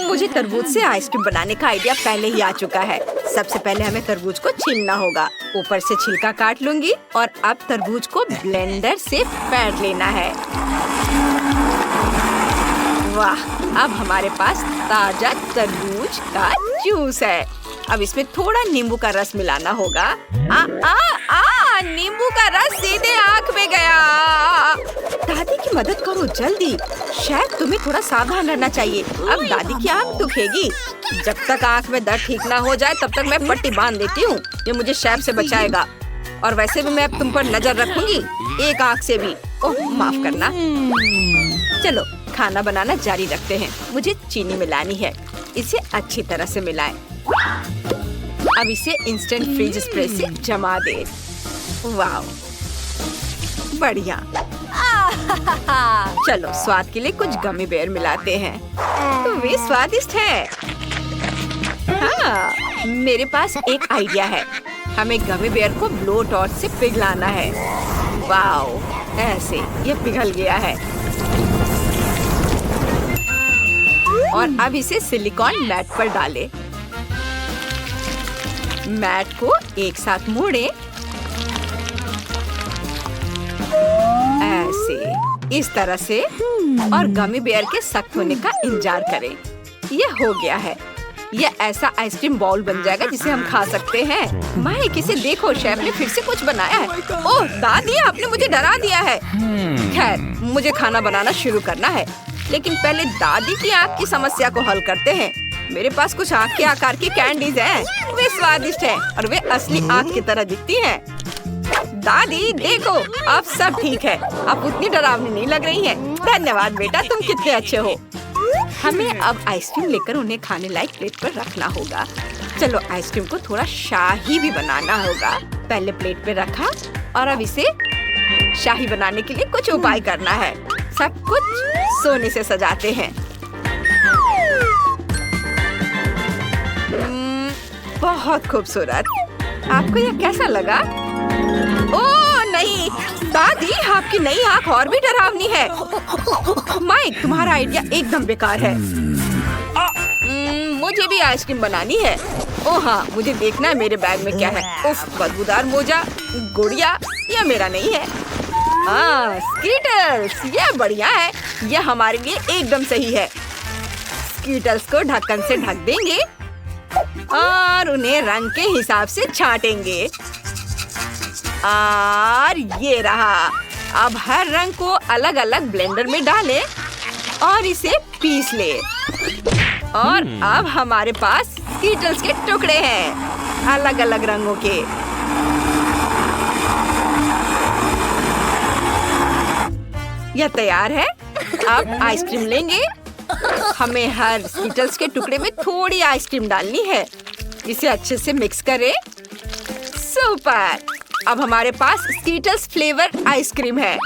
मुझे तरबूज से आइसक्रीम बनाने का आइडिया पहले ही आ चुका है। सबसे पहले हमें तरबूज को छीलना होगा। ऊपर से छिलका काट लूंगी और अब तरबूज को ब्लेंडर से फेंट लेना है। वाह, अब हमारे पास ताजा तरबूज का जूस है। अब इसमें थोड़ा नींबू का रस मिलाना होगा। नींबू का रस सीधे आँख में गया। दादी की मदद करो जल्दी। शायद तुम्हें थोड़ा सावधान रहना चाहिए। अब दादी की आँख दुखेगी। जब तक आँख में दर्द ठीक ना हो जाए तब तक मैं पट्टी बांध देती हूँ। ये मुझे शैप से बचाएगा। और वैसे भी मैं अब तुम पर नजर रखूंगी, एक आँख से भी। ओह माफ करना। चलो खाना बनाना जारी रखते हैं। मुझे चीनी मिलानी है। इसे अच्छी तरह से मिलाएं। अब इसे इंस्टेंट फ्रीज स्प्रे से जमा दे। वाह, बढ़िया। चलो स्वाद के लिए कुछ गमी बेयर मिलाते हैं। तो वे स्वादिष्ट है। हाँ, मेरे पास एक आइडिया है। हमें गमी बेयर को ब्लो टॉर्च से पिघलाना है। वाह, ऐसे ये पिघल गया है। और अब इसे सिलिकॉन मैट पर डालें। मैट को एक साथ मोड़ें। ऐसे, इस तरह से, और गमी बेयर के सख्त होने का इंतजार करें। ये हो गया है। ये ऐसा आइसक्रीम बाउल बन जाएगा जिसे हम खा सकते हैं। माइक, इसे देखो, शेफ ने फिर से कुछ बनाया है। ओह दादी, आपने मुझे डरा दिया है। खैर, मुझे खाना बनाना शुरू करना है, लेकिन पहले दादी की आँख की समस्या को हल करते हैं। मेरे पास कुछ आँख के आकार की कैंडीज हैं। वे स्वादिष्ट हैं और वे असली आँख की तरह दिखती हैं। दादी देखो, अब सब ठीक है। अब उतनी डरावनी नहीं लग रही है। धन्यवाद बेटा, तुम कितने अच्छे हो। हमें अब आइसक्रीम लेकर उन्हें खाने लायक प्लेट पर रखना होगा। चलो आइसक्रीम को थोड़ा शाही भी बनाना होगा। पहले प्लेट पे रखा और अब इसे शाही बनाने के लिए कुछ उपाय करना है। सब कुछ सोने से सजाते हैं। बहुत खूबसूरत। आपको यह कैसा लगा? ओह नहीं दादी, आपकी नई आँख और भी डरावनी है। माइक, तुम्हारा आइडिया एकदम बेकार है। मुझे भी आइसक्रीम बनानी है। ओह हाँ, मुझे देखना है मेरे बैग में क्या है। उफ, बदबूदार मोजा, गुड़िया, यह मेरा नहीं है। स्कीटल्स, यह बढ़िया है। यह हमारे लिए एकदम सही है। स्कीटल्स को ढक्कन से ढक देंगे और उन्हें रंग के हिसाब से छांटेंगे। और ये रहा। अब हर रंग को अलग अलग ब्लेंडर में डालें और इसे पीस ले। और अब हमारे पास स्कीटल्स के टुकड़े हैं, अलग अलग रंगों के। यह तैयार है। अब आइसक्रीम लेंगे। हमें हर स्कीटल्स के टुकड़े में थोड़ी आइसक्रीम डालनी है। इसे अच्छे से मिक्स करें। सुपर! अब हमारे पास स्कीटल्स फ्लेवर आइसक्रीम है।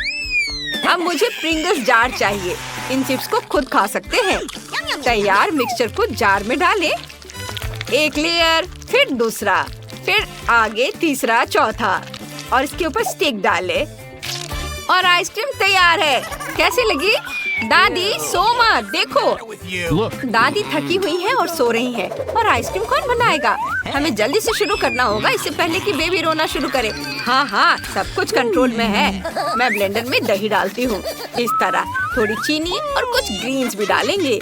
अब मुझे प्रिंगल्स जार चाहिए। इन चिप्स को खुद खा सकते हैं। तैयार मिक्सचर को जार में डालें। एक लेयर, फिर दूसरा, फिर आगे तीसरा, चौथा, और इसके ऊपर स्टिक डालें। और आइसक्रीम तैयार है। कैसी लगी? दादी सो मत, देखो दादी थकी हुई है और सो रही है। और आइसक्रीम कौन बनाएगा? हमें जल्दी से शुरू करना होगा, इससे पहले कि बेबी रोना शुरू करे। हाँ हाँ, सब कुछ कंट्रोल में है। मैं ब्लेंडर में दही डालती हूँ। इस तरह थोड़ी चीनी और कुछ ग्रीन्स भी डालेंगे।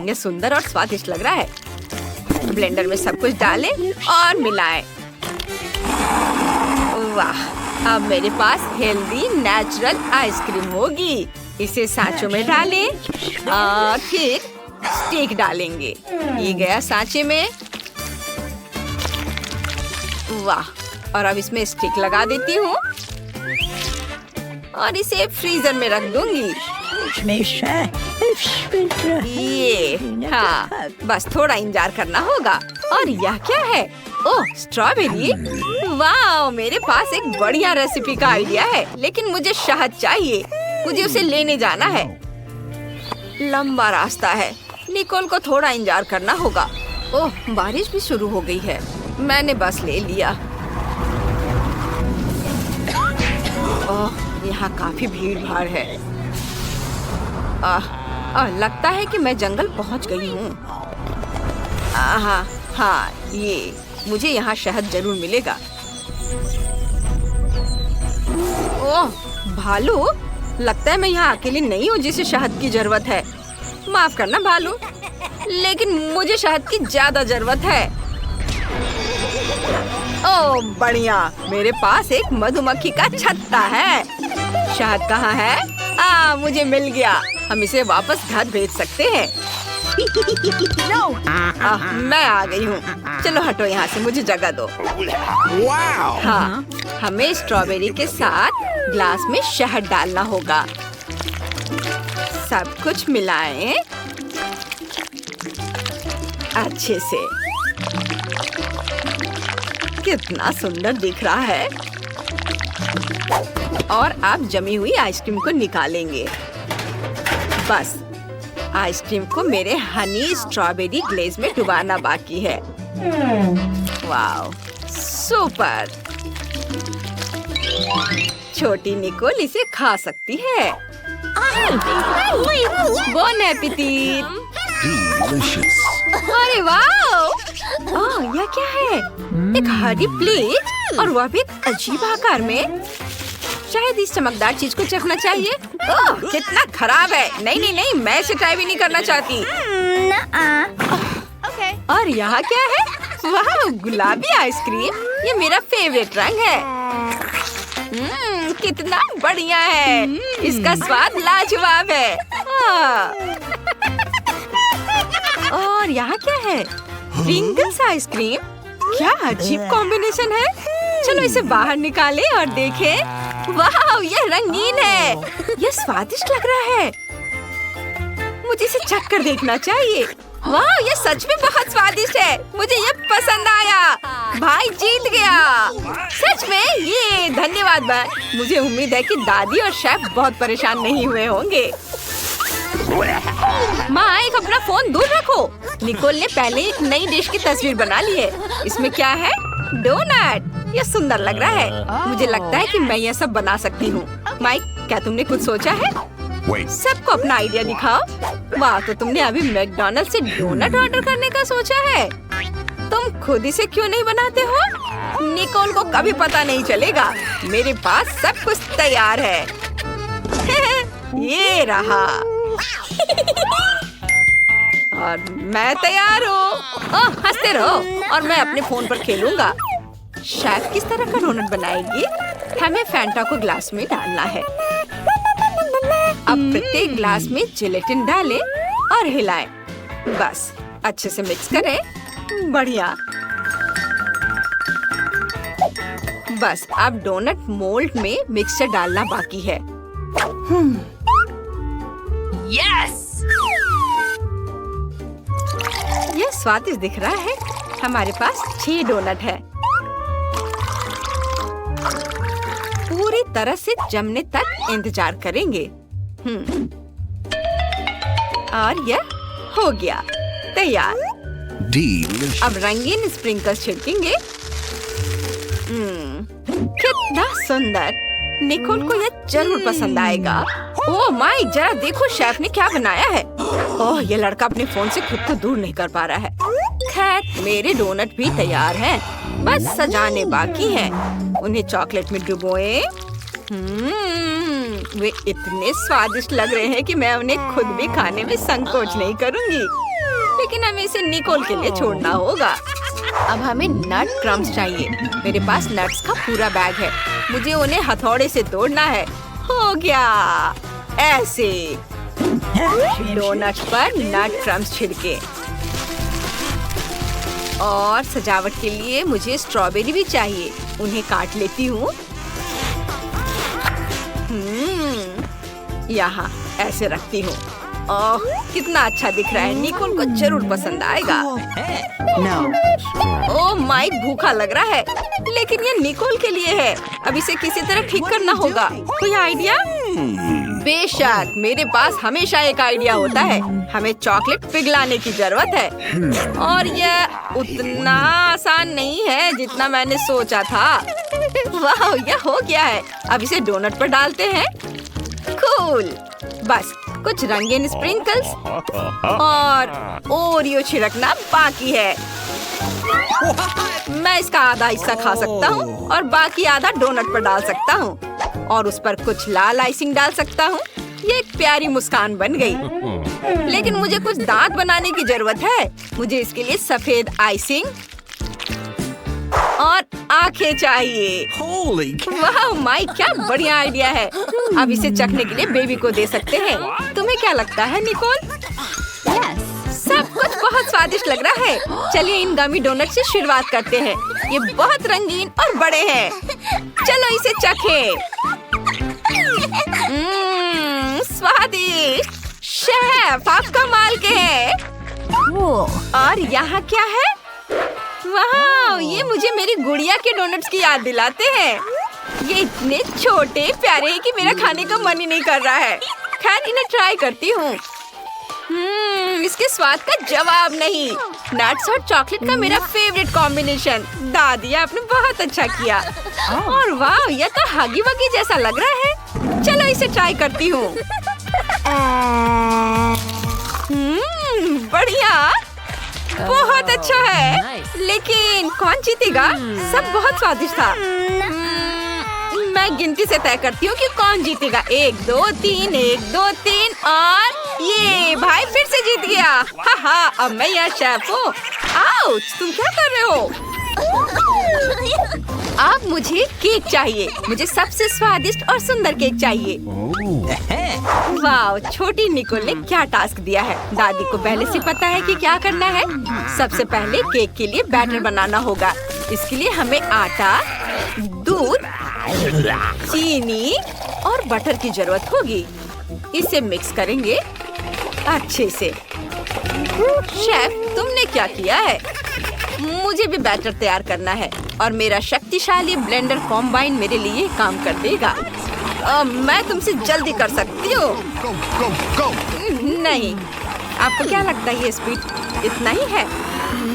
ये सुंदर और स्वादिष्ट लग रहा है। ब्लेंडर में सब कुछ डालें और मिलाएं। वाह, अब मेरे पास हेल्दी नेचुरल आइसक्रीम होगी। इसे सांचों में डालें और फिर स्टिक डालेंगे। ये गया सांचे में। वाह, और अब इसमें स्टिक लगा देती हूँ और इसे फ्रीजर में रख दूंगी। ये हाँ, बस थोड़ा इंतजार करना होगा। और यह क्या है? ओह, स्ट्रॉबेरी। वाह, मेरे पास एक बढ़िया रेसिपी का आइडिया है, लेकिन मुझे शहद चाहिए। मुझे उसे लेने जाना है। लंबा रास्ता है। निकोल को थोड़ा इंतजार करना होगा। ओह, बारिश भी शुरू हो गई है। मैंने बस ले लिया। ओह, यहाँ काफी भीड़ भाड़ है। और लगता है कि मैं जंगल पहुंच गई हूँ। हाँ, ये मुझे यहाँ शहद जरूर मिलेगा। ओह, भालू, लगता है मैं यहाँ अकेली नहीं हूँ जिसे शहद की जरूरत है। माफ करना भालू, लेकिन मुझे शहद की ज्यादा जरूरत है। ओह बढ़िया, मेरे पास एक मधुमक्खी का छत्ता है। शहद कहाँ है? मुझे मिल गया। हम इसे वापस घर भेज सकते हैं। मैं आ गई हूँ। चलो हटो यहाँ से, मुझे जगह दो। हाँ, हमें स्ट्रॉबेरी के साथ ग्लास में शहद डालना होगा। सब कुछ मिलाएं अच्छे से। कितना सुंदर दिख रहा है। और आप जमी हुई आइसक्रीम को निकालेंगे। बस आइसक्रीम को मेरे हनी स्ट्रॉबेरी ग्लेज में डुबाना बाकी है। Wow, super. छोटी निकोल इसे खा सकती है। Bone appétit. अरे वाओ, यह क्या है? एक हरी प्लेट और वह भी एक अजीब आकार में। शायद इस चमकदार चीज को चखना चाहिए। ओह, कितना खराब है। नहीं, मैं इसे ट्राई भी नहीं करना चाहती। और यहाँ क्या है? वाह, गुलाबी आइसक्रीम। ये मेरा फेवरेट रंग है। कितना बढ़िया है। इसका स्वाद लाजवाब है। और यहाँ क्या है? Pringles ice cream. क्या अजीब कॉम्बिनेशन है। चलो इसे बाहर निकालें और देखें। वाह, यह रंगीन है। यह स्वादिष्ट लग रहा है। मुझे इसे चख कर देखना चाहिए। वाह, यह सच में बहुत स्वादिष्ट है। मुझे यह पसंद आया। भाई जीत गया। सच में, ये धन्यवाद भाई। मुझे उम्मीद है कि दादी और शेफ बहुत परेशान नहीं हुए होंगे। माइक, अपना फोन दूर रखो। निकोल ने पहले एक नई डिश की तस्वीर बना ली है। इसमें क्या है? डोनट। यह सुंदर लग रहा है। मुझे लगता है कि मैं यह सब बना सकती हूँ। माइक, क्या तुमने कुछ सोचा है? सबको अपना आइडिया दिखाओ। वाह, तो तुमने अभी मैकडॉनल्ड से डोनट ऑर्डर करने का सोचा है। तुम खुद इसे क्यों नहीं बनाते हो? निकोल को कभी पता नहीं चलेगा। मेरे पास सब कुछ तैयार है। ये रहा। और मैं तैयार हूँ। हंसते रहो और मैं अपने फोन पर खेलूंगा। शेफ किस तरह का डोनट बनाएगी? हमें फैंटा को ग्लास में डालना है। अब प्रत्येक ग्लास में जिलेटिन डालें और हिलाएं। बस अच्छे से मिक्स करें। बढ़िया। बस अब डोनट मोल्ड में मिक्सचर डालना बाकी है। यस! यह स्वादिष्ट दिख रहा है। हमारे पास 6 डोनट है। पूरी तरह से जमने तक इंतजार करेंगे। और यह हो गया तैयार। अब रंगीन स्प्रिंकल्स छिड़केंगे। कितना सुंदर। निकोल को यह जरूर पसंद आएगा। ओह माय, जरा देखो शेफ ने क्या बनाया है। ओह, ये लड़का अपने फोन से खुद को दूर नहीं कर पा रहा है। खैर, मेरे डोनट भी तैयार हैं। बस सजाने बाकी हैं। उन्हें चॉकलेट में डुबोएं। वे इतने स्वादिष्ट लग रहे हैं कि मैं उन्हें खुद भी खाने में संकोच नहीं करूंगी। लेकिन हमें इसे निकोल के लिए छोड़ना होगा। अब हमें नट क्रम्स चाहिए। मेरे पास नट्स का पूरा बैग है। मुझे उन्हें हथौड़े से तोड़ना है। हो गया। ऐसे डोनट पर नट क्रम्स छिड़के। और सजावट के लिए मुझे स्ट्रॉबेरी भी चाहिए। उन्हें काट लेती हूँ। यहाँ ऐसे रखती हूँ। ओह, कितना अच्छा दिख रहा है। निकोल को जरूर पसंद आएगा। ओह माइक, भूखा लग रहा है। लेकिन ये निकोल के लिए है। अब इसे किसी तरह ठीक करना होगा। कोई आइडिया? बेशक, मेरे पास हमेशा एक आइडिया होता है। हमें चॉकलेट पिघलाने की जरूरत है। और यह उतना आसान नहीं है जितना मैंने सोचा था। वाह, यह हो गया है। अब इसे डोनट पर डालते हैं। कूल। बस कुछ रंगीन स्प्रिंकल्स और ओरियो छिड़कना बाकी है। मैं इसका आधा हिस्सा खा सकता हूँ और बाकी आधा डोनट पर डाल सकता हूँ और उस पर कुछ लाल आइसिंग डाल सकता हूँ। ये एक प्यारी मुस्कान बन गई। लेकिन मुझे कुछ दांत बनाने की जरूरत है। मुझे इसके लिए सफेद आइसिंग और आंखें चाहिए। वाह माइक, क्या बढ़िया आइडिया है। अब इसे चखने के लिए बेबी को दे सकते हैं। तुम्हें क्या लगता है निकोल? सब कुछ बहुत स्वादिष्ट लग रहा है। चलिए इन गमी डोनट से शुरुआत करते हैं। ये बहुत रंगीन और बड़े हैं। चलो इसे चखें। स्वादिष्ट। शेफ, आप कमाल के हैं। और यहाँ क्या है? वाह, ये मुझे मेरी गुड़िया के डोनट्स की याद दिलाते हैं। ये इतने छोटे प्यारे हैं कि मेरा खाने का मन ही नहीं कर रहा है। खैर इन्हें ट्राई करती हूँ। इसके स्वाद का जवाब नहीं। नट्स और चॉकलेट का मेरा फेवरेट कॉम्बिनेशन। दादी आपने बहुत अच्छा किया। और वाह, यह तो हगी वगी जैसा लग रहा है। चलो इसे ट्राई करती हूँ। बढ़िया, बहुत अच्छा है। लेकिन कौन जीतेगा? सब बहुत स्वादिष्ट था। मैं गिनती से तय करती हूँ कि कौन जीतेगा। 1 2 3, 1 2 3 और ये भाई फिर से जीत गया। हाँ, अब मैं यहाँ शेफ हूँ। आउच, तुम क्या कर रहे हो? अब मुझे केक चाहिए। मुझे सबसे स्वादिष्ट और सुंदर केक चाहिए। वाह, छोटी निकोल ने क्या टास्क दिया है। दादी को पहले से पता है कि क्या करना है। सबसे पहले केक के लिए बैटर बनाना होगा। इसके लिए हमें आटा, दूध, चीनी और बटर की जरूरत होगी। इसे मिक्स करेंगे अच्छे से। शेफ, तुमने क्या किया है? मुझे भी बैटर तैयार करना है और मेरा शक्तिशाली ब्लेंडर कॉम्बाइन मेरे लिए काम कर देगा। मैं तुमसे जल्दी कर सकती हूँ। नहीं, आपको क्या लगता है ये स्पीड इतना ही है?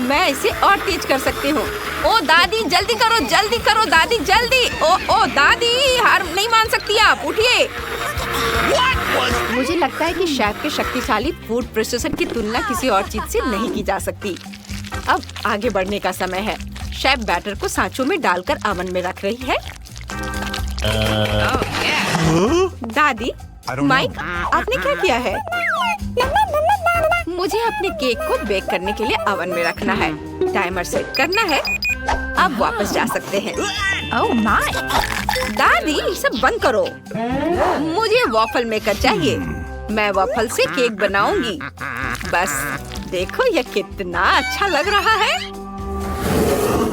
मैं इसे और तेज कर सकती हूँ। ओ दादी, जल्दी करो दादी, जल्दी। ओ दादी, हार नहीं मान सकती आप, उठिए। मुझे लगता है कि शेफ के शक्तिशाली फूड प्रोसेसर की तुलना किसी और चीज से नहीं की जा सकती। अब आगे बढ़ने का समय है। शेफ बैटर को सांचों में डालकर ओवन में रख रही है। दादी, माइक, आपने क्या किया है? मुझे अपने केक को बेक करने के लिए ओवन में रखना है। टाइमर सेट करना है। अब वापस जा सकते हैं। Oh my! दादी, सब बंद करो। मुझे वॉफल मेकर चाहिए। मैं वॉफल से केक बनाऊंगी। बस देखो यह कितना अच्छा लग रहा है।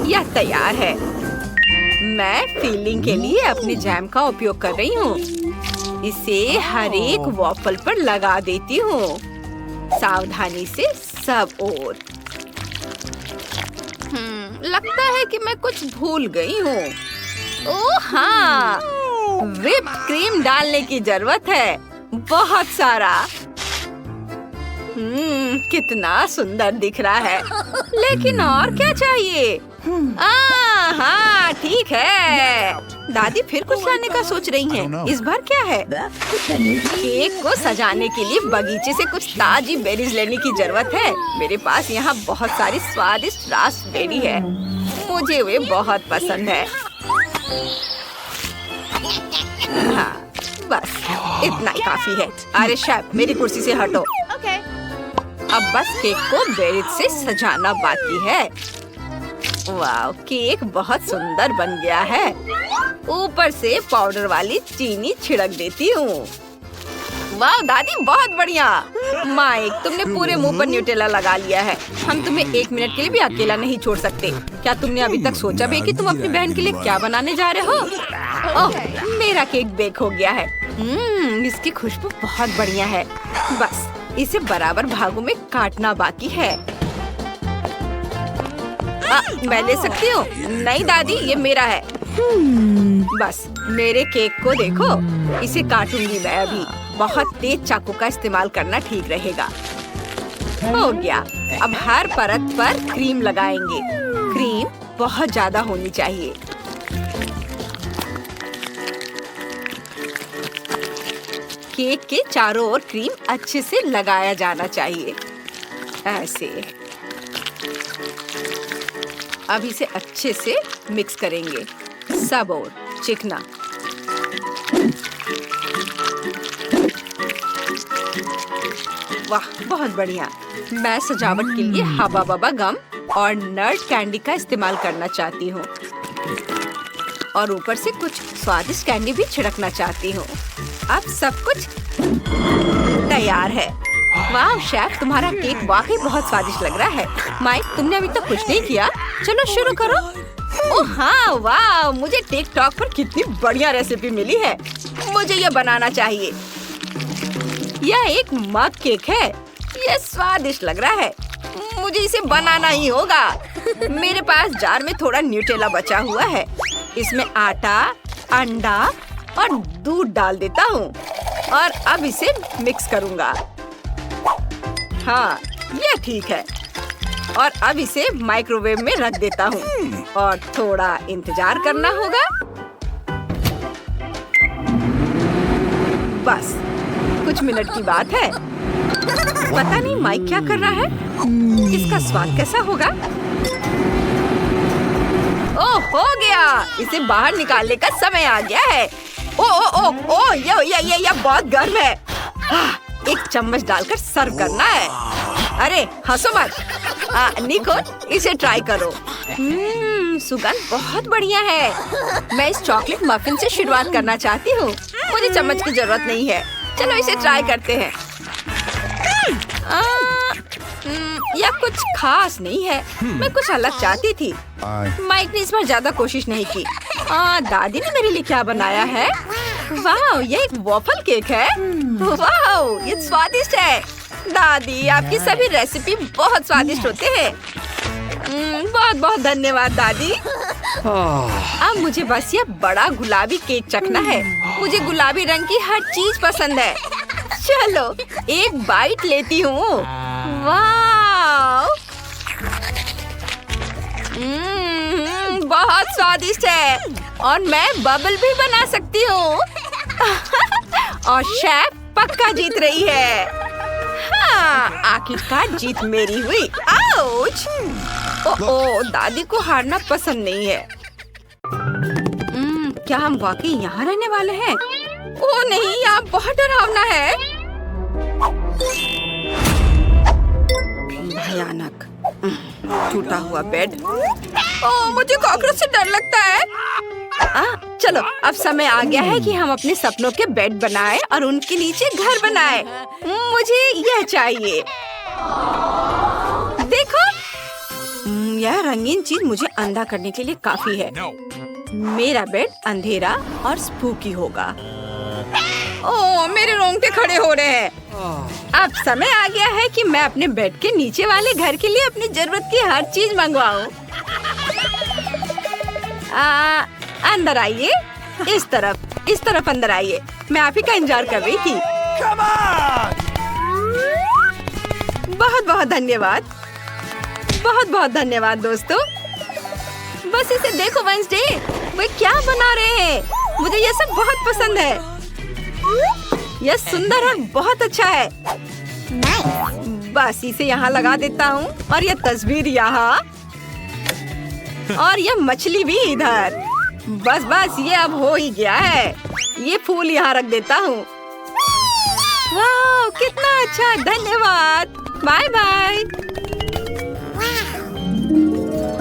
यह तैयार है। मैं फिलिंग के लिए अपने जैम का उपयोग कर रही हूँ। इसे हर एक वॉफल पर लगा देती हूँ, सावधानी से सब ओर। लगता है कि मैं कुछ भूल गई हूँ। ओह हाँ, व्हिप क्रीम डालने की जरूरत है, बहुत सारा। कितना सुंदर दिख रहा है। लेकिन और क्या चाहिए? हाँ, ठीक है। दादी फिर कुछ लाने का सोच रही हैं। इस बार क्या है? केक को सजाने के लिए बगीचे से कुछ ताजी बेरीज लेने की जरूरत है। मेरे पास यहाँ बहुत सारी स्वादिष्ट रास्पबेरी है। मुझे वे बहुत पसंद है। हाँ, बस इतना ही काफी है। अरे शेफ, मेरी कुर्सी से हटो। अब बस केक को बेरीज से सजाना बाकी है। वाह, केक बहुत सुंदर बन गया है। ऊपर से पाउडर वाली चीनी छिड़क देती हूँ। वाह दादी, बहुत बढ़िया। माइक, तुमने पूरे मुंह पर न्यूटेला लगा लिया है। हम तुम्हें 1 मिनट के लिए भी अकेला नहीं छोड़ सकते। क्या तुमने अभी तक सोचा भी कि तुम अपनी बहन के लिए क्या बनाने जा रहे हो? ओह, मेरा केक बेक हो गया है। इसकी खुशबू बहुत बढ़िया है। बस इसे बराबर भागों में काटना बाकी है। मैं ले सकती हूँ? नहीं दादी, ये मेरा है। बस मेरे केक को देखो। इसे काटूंगी मैं अभी। बहुत तेज चाकू का इस्तेमाल करना ठीक रहेगा। हो गया। अब हर परत पर क्रीम लगाएंगे। क्रीम बहुत ज्यादा होनी चाहिए। केक के चारों ओर क्रीम अच्छे से लगाया जाना चाहिए, ऐसे। अब इसे अच्छे से मिक्स करेंगे, सब ओर चिकना। वाह, बहुत बढ़िया। मैं सजावट के लिए हवा बबा गम और नट कैंडी का इस्तेमाल करना चाहती हूँ और ऊपर से कुछ स्वादिष्ट कैंडी भी छिड़कना चाहती हूँ। अब सब कुछ तैयार है। वाह शेफ, तुम्हारा केक वाकई बहुत स्वादिष्ट लग रहा है। माइक, तुमने अभी तक कुछ नहीं किया, चलो शुरू करो। ओह हाँ, वाह, मुझे टिकटॉक पर कितनी बढ़िया रेसिपी मिली है। मुझे ये बनाना चाहिए। यह एक मग केक है। यह स्वादिष्ट लग रहा है। मुझे इसे बनाना ही होगा। मेरे पास जार में थोड़ा न्यूटेला बचा हुआ है। इसमें आटा, अंडा और दूध डाल देता हूँ और अब इसे मिक्स करूँगा। हाँ, यह ठीक है। और अब इसे माइक्रोवेव में रख देता हूँ और थोड़ा इंतजार करना होगा। बस कुछ मिनट की बात है। पता नहीं माइक क्या कर रहा है। इसका स्वाद कैसा होगा? ओह, हो गया। इसे बाहर निकालने का समय आ गया है। ओ ओ ओ ओ, ये बहुत गर्म है। एक चम्मच डालकर सर्व करना है। अरे हंसो मत। निको, इसे ट्राई करो। सुगंध बहुत बढ़िया है। मैं इस चॉकलेट मफिन से शुरुआत करना चाहती हूँ। मुझे चम्मच की जरूरत नहीं है। चलो इसे ट्राई करते हैं। यह कुछ खास नहीं है। मैं कुछ अलग चाहती थी। माइक ने इस बार ज्यादा कोशिश नहीं की। दादी ने मेरे लिए क्या बनाया है? वाह, ये एक वॉफल केक है। वाह, ये स्वादिष्ट है। दादी, आपकी सभी रेसिपी बहुत स्वादिष्ट होते हैं। बहुत बहुत धन्यवाद दादी। अब मुझे बस ये बड़ा गुलाबी केक चखना है। मुझे गुलाबी रंग की हर चीज पसंद है। चलो एक बाइट लेती हूँ। वाह, बहुत स्वादिष्ट है और मैं बबल भी बना सकती हूँ। और शेफ पक्का जीत रही है। हाँ, आखिरकार जीत मेरी हुई। आउच! ओह, दादी को हारना पसंद नहीं है। क्या हम वाकई यहाँ रहने वाले हैं? ओह नहीं, यहाँ बहुत डरावना है। भयानक टूटा हुआ बेड। ओह, मुझे कॉकरोच से डर लगता है। चलो, अब समय आ गया है कि हम अपने सपनों के बेड बनाएं और उनके नीचे घर बनाएं। मुझे यह चाहिए। देखो, यह रंगीन चीज मुझे अंधा करने के लिए काफी है। मेरा बेड अंधेरा और स्पूकी होगा। ओह, मेरे रोंगटे खड़े हो रहे हैं। अब समय आ गया है कि मैं अपने बेड के नीचे वाले घर के लिए अपनी जरूरत की हर चीज मंगवाऊं। अंदर आइए। इस तरफ अंदर आइए। मैं आप ही का इंतजार कर रही थी। बहुत बहुत धन्यवाद। बहुत बहुत धन्यवाद दोस्तों। बस इसे देखो वेंसडे, वे क्या बना रहे हैं। मुझे यह सब बहुत पसंद है। यह सुंदर और बहुत अच्छा है। बस इसे यहाँ लगा देता हूँ और यह तस्वीर यहाँ और यह मछली भी इधर। बस ये अब हो ही गया है। ये फूल यहाँ रख देता हूँ। वाह, कितना अच्छा, धन्यवाद। Bye bye.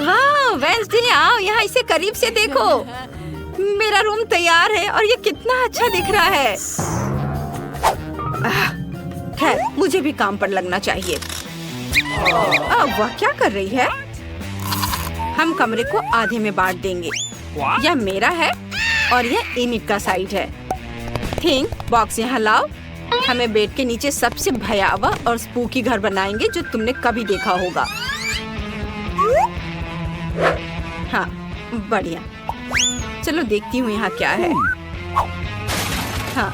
हाँ वेंसडे, आओ यहाँ इसे करीब से देखो। मेरा रूम तैयार है और ये कितना अच्छा दिख रहा है। खैर, मुझे भी काम पर लगना चाहिए। वह क्या कर रही है? हम कमरे को आधे में बांट देंगे। यह मेरा है और यह इनिट का साइड है। थिंक बॉक्स यहाँ लाओ। हमें बेड के नीचे सबसे भयावह और स्पूकी घर बनाएंगे जो तुमने कभी देखा होगा। हाँ, बढ़िया। चलो देखती हूँ यहाँ क्या है। हाँ,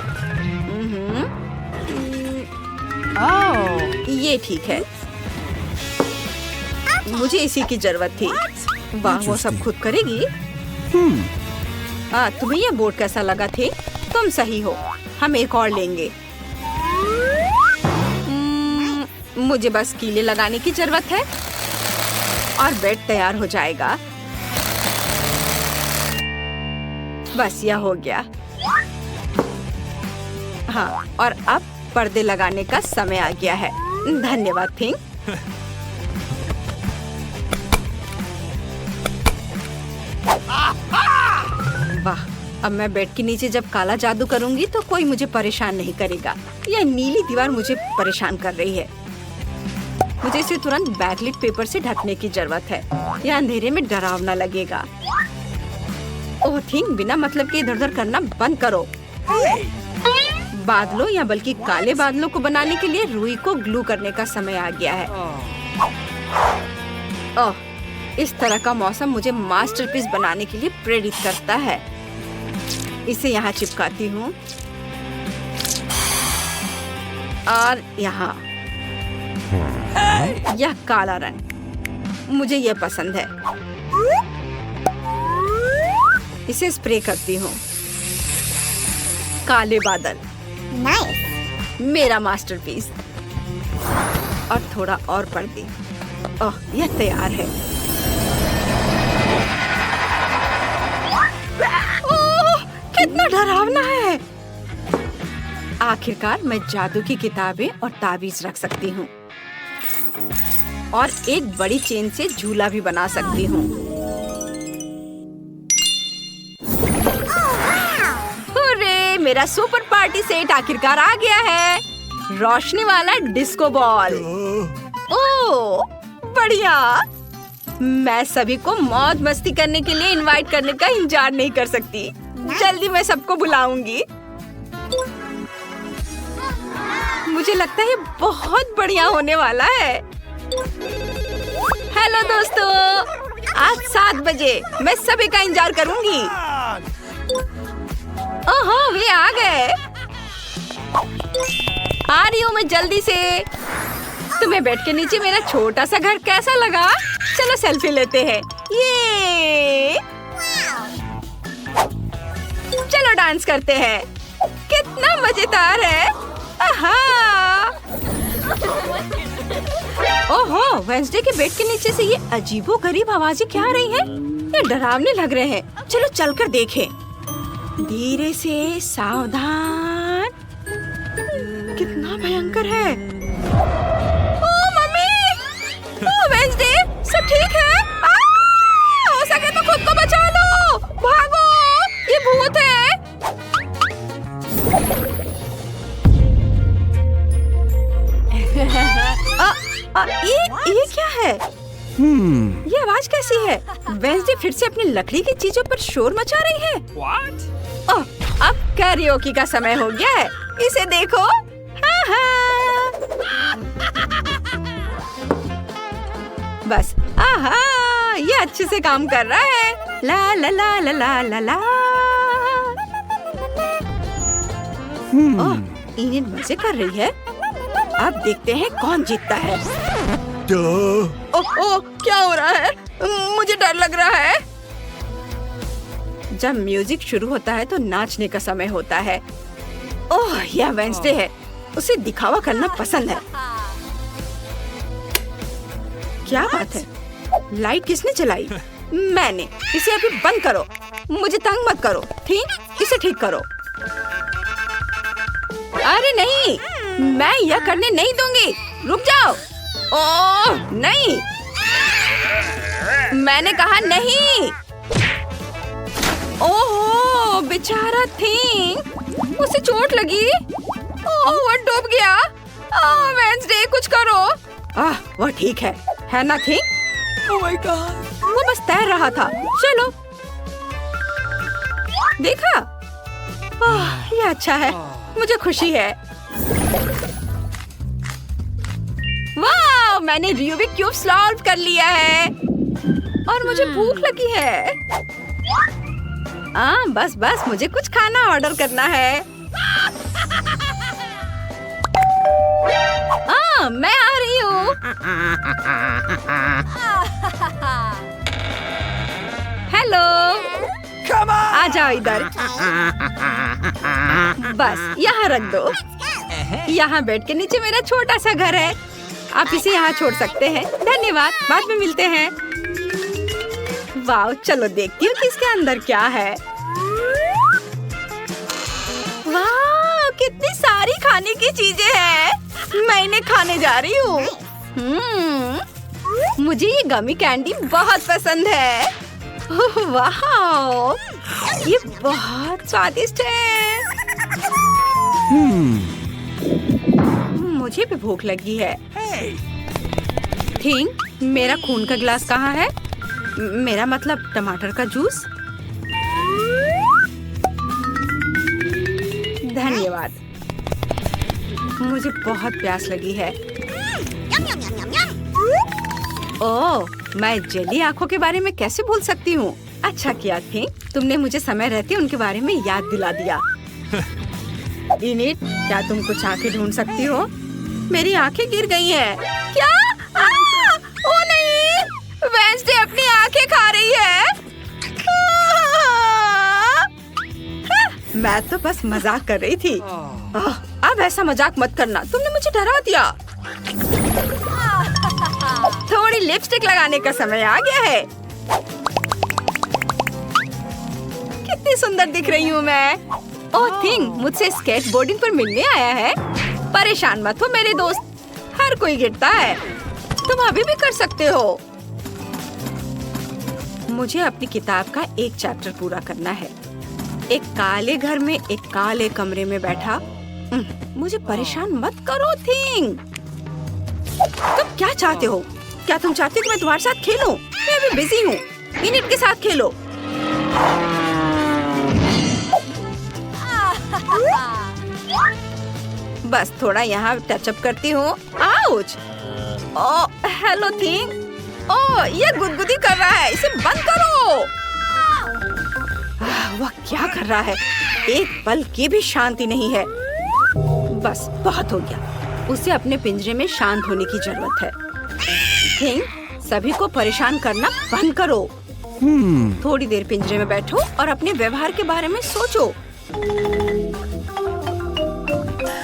ये ठीक है। मुझे इसी की जरूरत थी। वाह, वो सब खुद करेगी। तुम्हें ये बोर्ड कैसा लगा थे? तुम सही हो। हम एक और लेंगे। मुझे बस कीले लगाने की जरूरत है और बेड तैयार हो जाएगा। बस यह हो गया। हाँ, और अब पर्दे लगाने का समय आ गया है। धन्यवाद थिंग। वाह, अब मैं बेड के नीचे जब काला जादू करूंगी तो कोई मुझे परेशान नहीं करेगा। यह नीली दीवार मुझे परेशान कर रही है। मुझे इसे तुरंत बैकलिट पेपर से ढकने की जरूरत है। यह अंधेरे में डरावना लगेगा। ओह थिंग, बिना मतलब के इधर उधर करना बंद करो। बादलों या बल्कि काले बादलों को बनाने के लिए रुई को ग्लू करने का समय आ गया है। ओह, इस तरह का मौसम मुझे मास्टरपीस बनाने के लिए प्रेरित करता है। इसे यहाँ चिपकाती हूँ और यहाँ यह काला रंग मुझे यह पसंद है। इसे स्प्रे करती हूँ। काले बादल, नाइस, मेरा मास्टरपीस। और थोड़ा और पर्दे। ओह, यह तैयार है। ओह, कितना डरावना है। आखिरकार मैं जादू की किताबें और ताबीज रख सकती हूँ और एक बड़ी चेन से झूला भी बना सकती हूँ। हुर्रे, मेरा सुपर पार्टी सेट आखिरकार आ गया है। रोशनी वाला डिस्को बॉल। ओह, बढ़िया। मैं सभी को मौज मस्ती करने के लिए इनवाइट करने का इंतजार नहीं कर सकती। जल्दी मैं सबको बुलाऊंगी। मुझे लगता है बहुत बढ़िया होने वाला है। हेलो दोस्तों, आज 7 बजे मैं सभी का इंतजार करूंगी। ओहो, वे आ गए। आ रही हूँ मैं जल्दी से। तुम्हें बेड के नीचे मेरा छोटा सा घर कैसा लगा? चलो सेल्फी लेते हैं। ये चलो डांस करते हैं। कितना मजेदार है। आहा। ओहो, वेंसडे के बेड के नीचे से ये अजीबोगरीब आवाजें क्या आ रही हैं? ये डरावने लग रहे हैं। चलो चलकर देखें। धीरे से, सावधान। कितना भयंकर है। ओह मम्मी, ओह वेंसडे, सब ठीक है? हो सके तो खुद को बचा लो। भागो, ये भूत है। ये क्या है? ये आवाज कैसी है? वेंसडे फिर से अपनी लकड़ी की चीजों पर शोर मचा रही है। ओह, अब कैरियोकी का समय हो गया है। इसे देखो। हाँ हाँ। बस, आहा, ये अच्छे से काम कर रहा है। ला ला ला ला ला ला ला। ओह, इनिन मजे कर रही है। अब देखते हैं कौन जीतता है। ओह, क्या हो रहा है? मुझे डर लग रहा है। जब म्यूजिक शुरू होता है तो नाचने का समय होता है। ओह, यह वेंसडे है। उसे दिखावा करना पसंद है। क्या बात है? लाइट किसने जलाई? मैंने। इसे अभी बंद करो। मुझे तंग मत करो। ठीक, इसे ठीक करो। अरे नहीं, मैं यह करने नहीं दूंगी। रुक जाओ। ओह नहीं, मैंने कहा नहीं। ओह बेचारा थिंग, उसे चोट लगी। ओह वो डूब गया। ओह वेंसडे, कुछ करो। वह ठीक है ना थिंग? ओह माय गॉड, वो बस तैर रहा था। चलो, देखा? ये अच्छा है, मुझे खुशी है। वाह, मैंने रूबिक क्यूब सॉल्व कर लिया है और मुझे भूख लगी है। बस बस, मुझे कुछ खाना ऑर्डर करना है। मैं आ रही हूँ। हेलो, आ जाओ इधर। बस यहाँ रख दो। यहाँ बेड के नीचे मेरा छोटा सा घर है। आप इसे यहाँ छोड़ सकते हैं। धन्यवाद, बाद में मिलते हैं। वाह, चलो देखती हूँ कि इसके अंदर क्या है। वाह, कितनी सारी खाने की चीजें हैं। मैं इन्हें खाने जा रही हूँ। मुझे ये गमी कैंडी बहुत पसंद है। वाह, ये बहुत स्वादिष्ट है। मुझे भी भूख लगी है। थिंक, मेरा खून का गिलास कहाँ है? मेरा मतलब टमाटर का जूस। धन्यवाद। मुझे बहुत प्यास लगी है। ओह, मैं जेली आँखों के बारे में कैसे भूल सकती हूँ। अच्छा किया थी, तुमने मुझे समय रहते उनके बारे में याद दिला दिया। इनिट, क्या तुम कुछ आँखें ढूंढ सकती हो? मेरी आँखें गिर गई हैं। क्या? ओ नहीं, वेंसडे अपनी आँखें खा रही है। मैं तो बस मजाक कर रही थी। अब ऐसा मजाक मत करना, तुमने मुझे डरा दिया। थोड़ी लिपस्टिक लगाने का समय आ गया है। कितनी सुंदर दिख रही हूँ मैं। ओह थिंग, मुझसे स्केटबोर्डिंग पर मिलने आया है। परेशान मत हो मेरे दोस्त, हर कोई गिरता है, तुम अभी भी कर सकते हो। मुझे अपनी किताब का एक चैप्टर पूरा करना है। एक काले घर में एक काले कमरे में बैठा। मुझे परेशान मत करो थिंग। तुम क्या चाहते हो? क्या तुम चाहते हो कि मैं तुम्हारे साथ खेलूं? मैं अभी बिजी हूँ, इनिट के साथ खेलो। बस थोड़ा यहाँ टचअप करती हूँ। Ouch! Oh hello thing. Oh, ये गुदगुदी कर रहा है, इसे बंद करो। वह क्या कर रहा है? एक पल की भी शांति नहीं है। बस बहुत हो गया, उसे अपने पिंजरे में शांत होने की जरूरत है। थिंग, सभी को परेशान करना बंद करो। थोड़ी देर पिंजरे में बैठो और अपने व्यवहार के बारे में सोचो।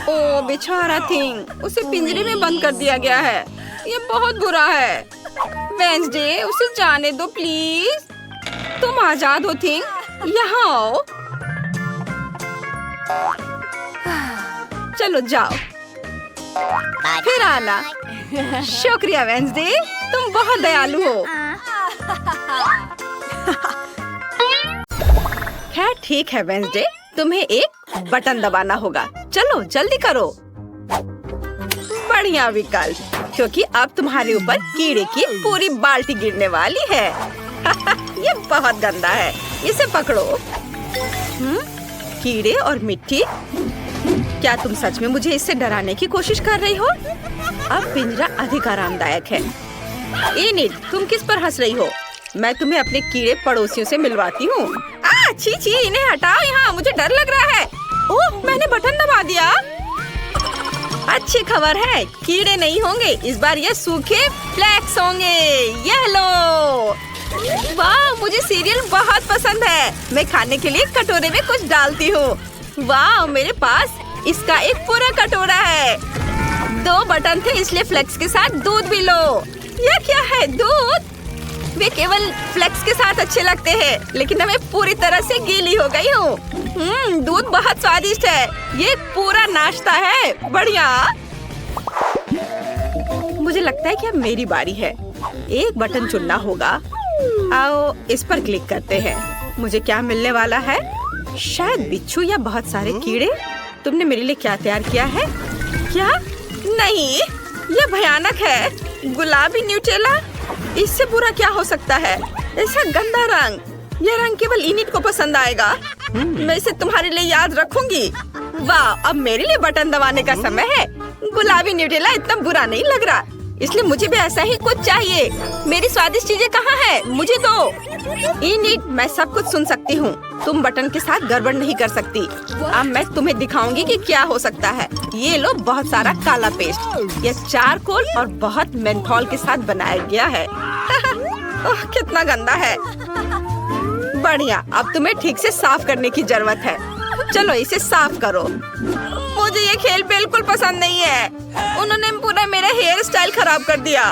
ओ बेचारा थिंग, उसे पिंजरे में बंद कर दिया गया है। ये बहुत बुरा है। वेंसडे, उसे जाने दो प्लीज। तुम आजाद हो थिंग, यहाँ आओ। चलो जाओ, फिर आना। शुक्रिया वेंसडे, तुम बहुत दयालु हो। खैर ठीक है वेंसडे, तुम्हें एक बटन दबाना होगा। चलो जल्दी करो। बढ़िया विकल्प, क्योंकि अब तुम्हारे ऊपर कीड़े की पूरी बाल्टी गिरने वाली है। ये बहुत गंदा है, इसे पकड़ो। कीड़े और मिट्टी। क्या तुम सच में मुझे इससे डराने की कोशिश कर रही हो? अब पिंजरा अधिक आरामदायक है। इनिट, तुम किस पर हंस रही हो? मैं तुम्हें अपने कीड़े पड़ोसियों से मिलवाती हूँ। छी छी, इन्हें हटाओ यहाँ, मुझे डर लग रहा है। ओह, मैंने बटन दबा दिया। अच्छी खबर है, कीड़े नहीं होंगे इस बार, ये सूखे फ्लेक्स होंगे। ये लो। वाह, मुझे सीरियल बहुत पसंद है। मैं खाने के लिए कटोरे में कुछ डालती हूँ। वाह, मेरे पास इसका एक पूरा कटोरा है। 2 बटन थे, इसलिए फ्लेक्स के साथ दूध भी लो। यह क्या है? दूध? वे केवल फ्लेक्स के साथ अच्छे लगते हैं, लेकिन मैं पूरी तरह से गीली हो गई हूँ। दूध बहुत स्वादिष्ट है। ये पूरा नाश्ता है। बढ़िया। मुझे लगता है कि अब मेरी बारी है। एक बटन चुनना होगा। आओ इस पर क्लिक करते हैं। मुझे क्या मिलने वाला है? शायद बिच्छू या बहुत सारे कीड़े। तुमने मेरे लिए क्या तैयार किया है? क्या? नहीं, यह भयानक है। गुलाबी न्यूटेला, इससे बुरा क्या हो सकता है? ऐसा गंदा रंग। यह रंग केवल इनिट को पसंद आएगा। मैं इसे तुम्हारे लिए याद रखूंगी। वाह, अब मेरे लिए बटन दबाने का समय है। गुलाबी न्यूटेला इतना बुरा नहीं लग रहा, इसलिए मुझे भी ऐसा ही कुछ चाहिए। मेरी स्वादिष्ट चीजें कहाँ है? मुझे दो। इनिट, मैं सब कुछ सुन सकती हूँ। तुम बटन के साथ गड़बड़ नहीं कर सकती। अब मैं तुम्हें दिखाऊंगी कि क्या हो सकता है। ये लो बहुत सारा काला पेस्ट। ये चारकोल और बहुत मेंथोल के साथ बनाया गया है। ओह, कितना गंदा है। बढ़िया, अब तुम्हें ठीक से साफ करने की जरूरत है। चलो इसे साफ करो। मुझे ये खेल बिल्कुल पसंद नहीं है। उन्होंने पूरा मेरा हेयर स्टाइल खराब कर दिया।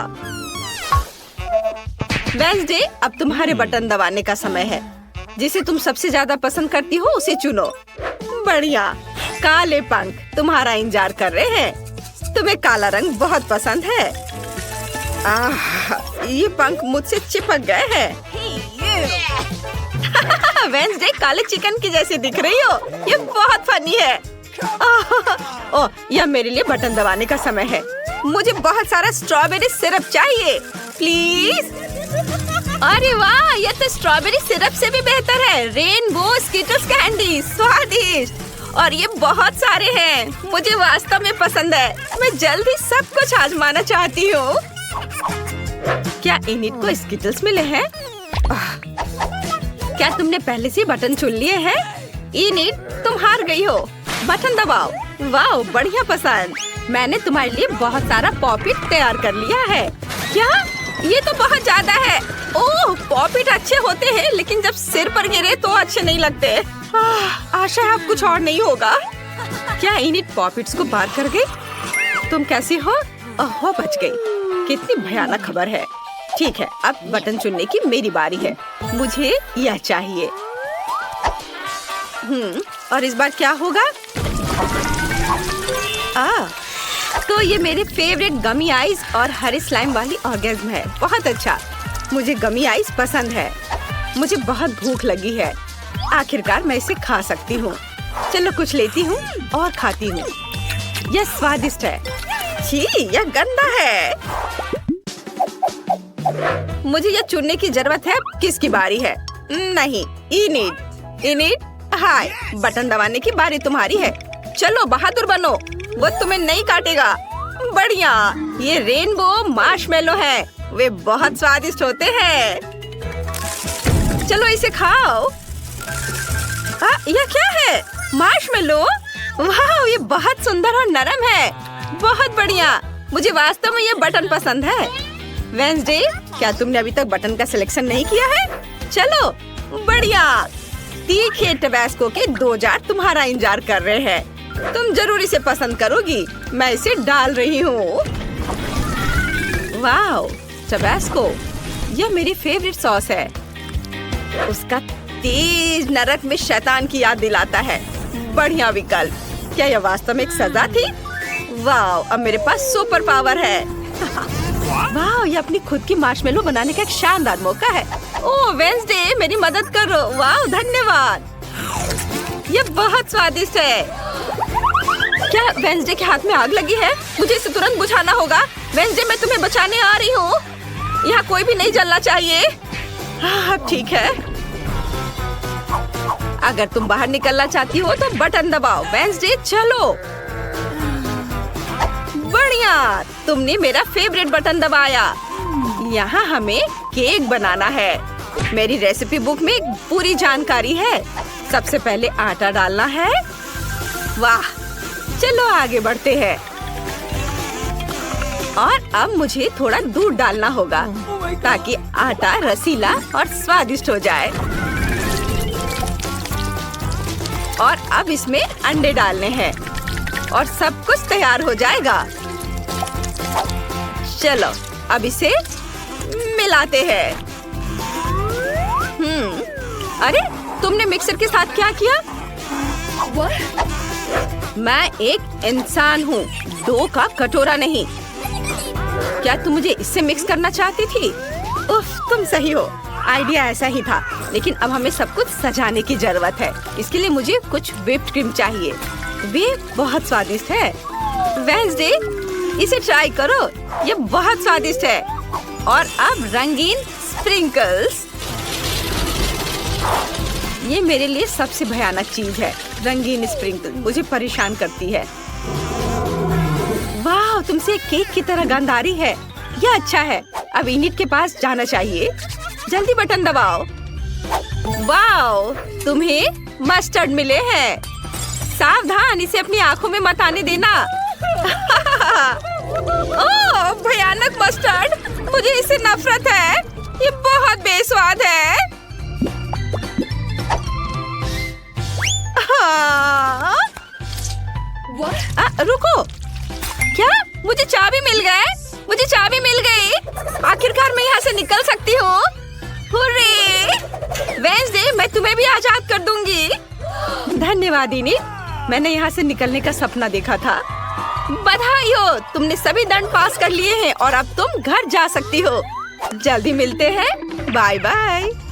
वेडनेसडे, अब तुम्हारे बटन दबाने का समय है। जिसे तुम सबसे ज्यादा पसंद करती हो उसे चुनो। बढ़िया, काले पंख तुम्हारा इंतजार कर रहे हैं। तुम्हें काला रंग बहुत पसंद है। ये पंख मुझसे चिपक गए हैं। वेडनेसडे, काले चिकन की जैसी दिख रही हो। ये बहुत फनी है। ओह, यह मेरे लिए बटन दबाने का समय है। मुझे बहुत सारा स्ट्रॉबेरी सिरप चाहिए, प्लीज। अरे वाह, यह तो स्ट्रॉबेरी सिरप से भी बेहतर है। रेनबो स्किटल्स कैंडी, स्वादिष्ट। और ये बहुत सारे हैं। मुझे वास्तव में पसंद है। मैं जल्दी सब कुछ आजमाना चाहती हूँ। क्या इनिट को स्किटल्स मिले हैं? क्या तुमने पहले से बटन चुन लिए हैं? इनिट, तुम हार गई हो। बटन दबाओ। वाह, बढ़िया पसंद। मैंने तुम्हारे लिए बहुत सारा पॉपिट तैयार कर लिया है। क्या? ये तो बहुत ज्यादा है। ओह, पॉपिट अच्छे होते हैं, लेकिन जब सिर पर गिरे तो अच्छे नहीं लगते। आशा है अब कुछ और नहीं होगा। क्या इनिट पॉपिट्स को बाहर कर गई? तुम कैसी हो? ओह, बच गई। कितनी भयानक खबर है। ठीक है, अब बटन चुनने की मेरी बारी है। मुझे यह चाहिए। और इस बार क्या होगा? तो ये मेरे फेवरेट गमी आइस और हरे स्लाइम वाली ऑर्गेज्म है। बहुत अच्छा, मुझे गमी आइस पसंद है। मुझे बहुत भूख लगी है। आखिरकार मैं इसे खा सकती हूँ। चलो कुछ लेती हूँ और खाती हूँ। यह स्वादिष्ट है। छी, यह गंदा है। मुझे यह चुनने की जरूरत है। किसकी बारी है? नहीं, इनिट। इनिट, हाय, बटन दबाने की बारी तुम्हारी है। चलो बहादुर बनो, वो तुम्हें नहीं काटेगा। बढ़िया, ये रेनबो मार्शमेलो है। वे बहुत स्वादिष्ट होते हैं। चलो इसे खाओ। यह क्या है? मार्शमेलो? वाह, ये बहुत सुंदर और नरम है। बहुत बढ़िया, मुझे वास्तव में ये बटन पसंद है। वेडनेसडे, क्या तुमने अभी तक बटन का सिलेक्शन नहीं किया है? चलो, बढ़िया। तीखे टबैस्को के 2 जार तुम्हारा इंतजार कर रहे हैं। तुम जरूर इसे पसंद करोगी। मैं इसे डाल रही हूँ। वाह, टबैस्को, यह मेरी फेवरेट सॉस है। उसका तेज नरक में शैतान की याद दिलाता है। बढ़िया विकल्प। क्या यह वास्तव में एक सजा थी? वाह, अब मेरे पास सुपर पावर है। वाह, ये अपनी खुद की मार्शमेलो बनाने का एक शानदार मौका है। ओह वेडनेसडे, मेरी मदद करो। वाह, धन्यवाद। ये बहुत स्वादिष्ट है। क्या वेडनेसडे के हाथ में आग लगी है? मुझे इसे तुरंत बुझाना होगा। वेडनेसडे, मैं तुम्हें बचाने आ रही हूँ। यहाँ कोई भी नहीं जलना चाहिए। ठीक है, अगर तुम बाहर निकलना चाहती हो तो बटन दबाओ। वेडनेसडे, चलो। बढ़िया, तुमने मेरा फेवरेट बटन दबाया। यहाँ हमें केक बनाना है। मेरी रेसिपी बुक में पूरी जानकारी है। सबसे पहले आटा डालना है। वाह, चलो आगे बढ़ते हैं। और अब मुझे थोड़ा दूध डालना होगा ताकि आटा रसीला और स्वादिष्ट हो जाए। और अब इसमें अंडे डालने हैं और सब कुछ तैयार हो जाएगा। चलो, अब इसे मिलाते हैं। अरे, तुमने मिक्सर के साथ क्या किया? मैं एक इंसान हूँ, 2 का कटोरा नहीं। क्या तुम मुझे इससे मिक्स करना चाहती थी? उफ, तुम सही हो। आइडिया ऐसा ही था, लेकिन अब हमें सब कुछ सजाने की जरूरत है। इसके लिए मुझे कुछ व्हिप्ड क्रीम चाहिए। वे बहुत स्वादिष्ट है। वेडनेसडे, इसे ट्राई करो। ये बहुत स्वादिष्ट है। और अब रंगीन स्प्रिंकल्स। ये मेरे लिए सबसे भयानक चीज है। रंगीन स्प्रिंकल मुझे परेशान करती है। वाह, तुमसे केक की तरह गंध आ रही है। यह अच्छा है। अब इनिट के पास जाना चाहिए। जल्दी बटन दबाओ। वाह, तुम्हें मस्टर्ड मिले हैं। सावधान, इसे अपनी आंखों में मत आने देना। ओह, भयानक मस्टर्ड, मुझे इससे नफरत है। ये बहुत बेस्वाद है। रुको, क्या? मुझे चाबी मिल गए। मुझे चाबी मिल गई। आखिरकार मैं यहाँ से निकल सकती हूँ। हुर्रे! वेंसडे, मैं तुम्हें भी आजाद कर दूंगी। धन्यवाद इनिट। मैंने यहाँ से निकलने का सपना देखा था। बधाई हो, तुमने सभी दंड पास कर लिए हैं और अब तुम घर जा सकती हो। जल्दी मिलते हैं। Bye bye.